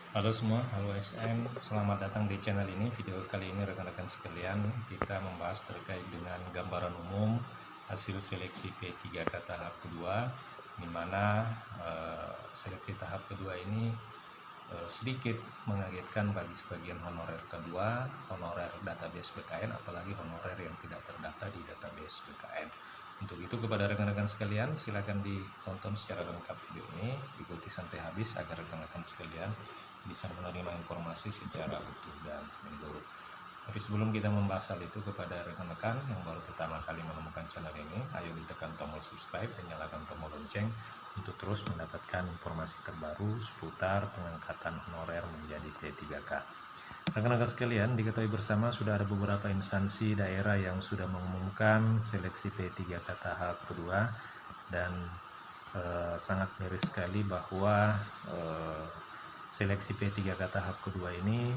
Halo semua, halo SM, selamat datang di channel ini. Video kali ini rekan-rekan sekalian, kita membahas terkait dengan gambaran umum hasil seleksi P3K tahap kedua, di mana seleksi tahap kedua ini sedikit mengagetkan bagi sebagian honorer kedua, honorer database BKN, apalagi honorer yang tidak terdata di database BKN. Untuk itu kepada rekan-rekan sekalian, silakan ditonton secara lengkap video ini, ikuti sampai habis agar rekan-rekan sekalian bisa menerima informasi secara utuh dan menyeluruh. Tapi sebelum kita membahas hal itu, kepada rekan-rekan yang baru pertama kali menemukan channel ini, ayo ditekan tombol subscribe dan nyalakan tombol lonceng untuk terus mendapatkan informasi terbaru seputar pengangkatan honorer menjadi P3K. Rekan-rekan sekalian, diketahui bersama sudah ada beberapa instansi daerah yang sudah mengumumkan seleksi P3K tahap kedua, dan sangat miris sekali bahwa seleksi P3K tahap kedua ini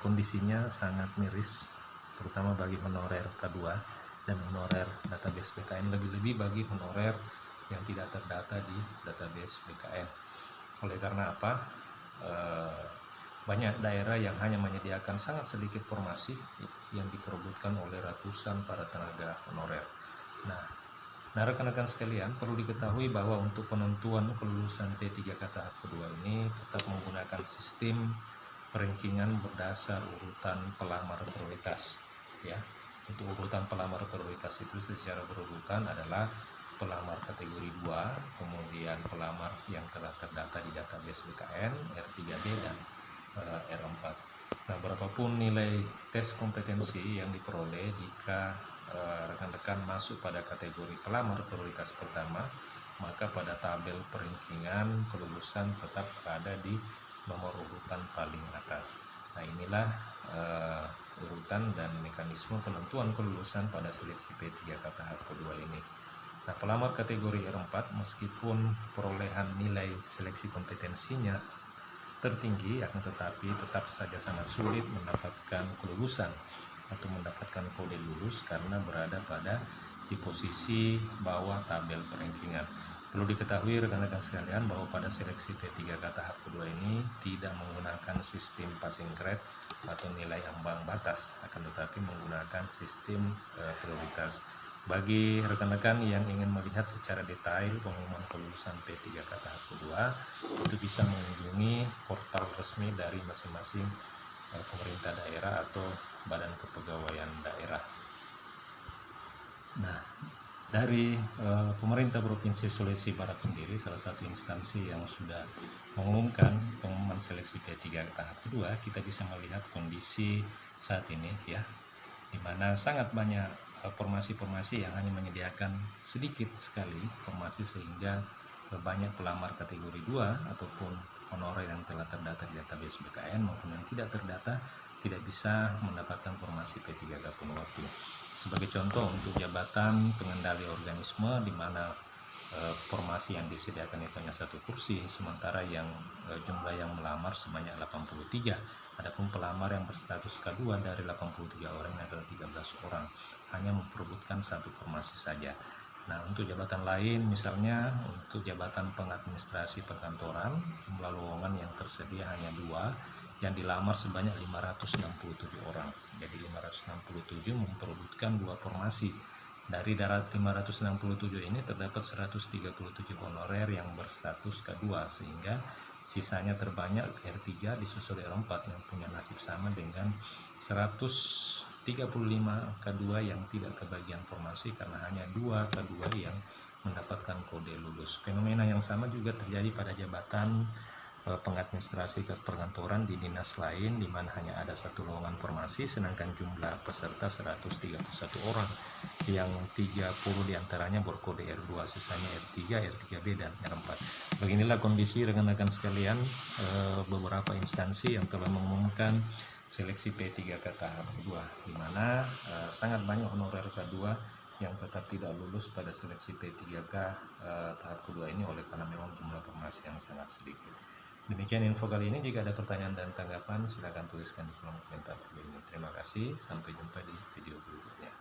kondisinya sangat miris, terutama bagi honorer K2 dan honorer database BKN, lebih-lebih bagi honorer yang tidak terdata di database BKN. Oleh karena apa? Banyak daerah yang hanya menyediakan sangat sedikit formasi yang diperebutkan oleh ratusan para tenaga honorer. Nah, rekan-rekan sekalian, perlu diketahui bahwa untuk penentuan kelulusan P3K tahap kedua ini tetap menggunakan sistem perankingan berdasar urutan pelamar prioritas. Ya, untuk urutan pelamar prioritas itu secara berurutan adalah pelamar kategori 2, kemudian pelamar yang telah terdata di database BKN, R3B, dan R4. Nah, berapapun nilai tes kompetensi yang diperoleh jika rekan-rekan masuk pada kategori pelamar prioritas pertama, maka pada tabel perankingan kelulusan tetap berada di nomor urutan paling atas. Nah, inilah urutan dan mekanisme penentuan kelulusan pada seleksi P3K tahap kedua ini. Nah, pelamar kategori R4 meskipun perolehan nilai seleksi kompetensinya tertinggi, akan tetapi tetap saja sangat sulit mendapatkan kelulusan atau mendapatkan kode lulus karena berada pada di posisi bawah tabel perankingan. Perlu diketahui rekan-rekan sekalian bahwa pada seleksi P3K tahap kedua ini tidak menggunakan sistem passing grade atau nilai ambang batas, akan tetapi menggunakan sistem prioritas. Bagi rekan-rekan yang ingin melihat secara detail pengumuman kelulusan P3K tahap kedua, itu bisa mengunjungi portal resmi dari masing-masing pemerintah daerah atau badan kepegawaian daerah. Nah, dari pemerintah Provinsi Sulawesi Barat sendiri, salah satu instansi yang sudah mengumumkan pengumuman seleksi P3 tahap kedua, kita bisa melihat kondisi saat ini, ya, di mana sangat banyak formasi-formasi yang hanya menyediakan sedikit sekali formasi, sehingga banyak pelamar kategori 2 ataupun honorer yang telah terdata di database BKN maupun yang tidak terdata tidak bisa mendapatkan formasi P3K penuh waktu. Sebagai contoh, untuk jabatan pengendali organisme, di mana formasi yang disediakan itu hanya satu kursi, sementara yang jumlah yang melamar sebanyak 83. Adapun pelamar yang berstatus K2 dari 83 orang adalah 13 orang, hanya memperebutkan satu formasi saja. Nah, untuk jabatan lain, misalnya untuk jabatan pengadministrasi perkantoran, jumlah lowongan yang tersedia hanya 2, yang dilamar sebanyak 567 orang. Jadi 567 memperebutkan 2 formasi. Dari 567 ini terdapat 137 honorer yang berstatus K2, sehingga sisanya terbanyak R3 disusul R4 yang punya nasib sama dengan 135 K2 yang tidak kebagian formasi karena hanya 2 K2 yang mendapatkan kode lulus. Fenomena yang sama juga terjadi pada jabatan pengadministrasi perkantoran di dinas lain, di mana hanya ada satu lowongan formasi, sedangkan jumlah peserta 131 orang, yang 30 diantaranya berkode R2, sisanya R3, R3B, dan R4. Beginilah kondisi rekan-rekan sekalian, beberapa instansi yang telah mengumumkan seleksi P3K tahap kedua, di mana sangat banyak honorer K2 yang tetap tidak lulus pada seleksi P3K tahap kedua ini oleh karena memang jumlah formasi yang sangat sedikit. Demikian info kali ini. Jika ada pertanyaan dan tanggapan, silakan tuliskan di kolom komentar video ini. Terima kasih, sampai jumpa di video berikutnya.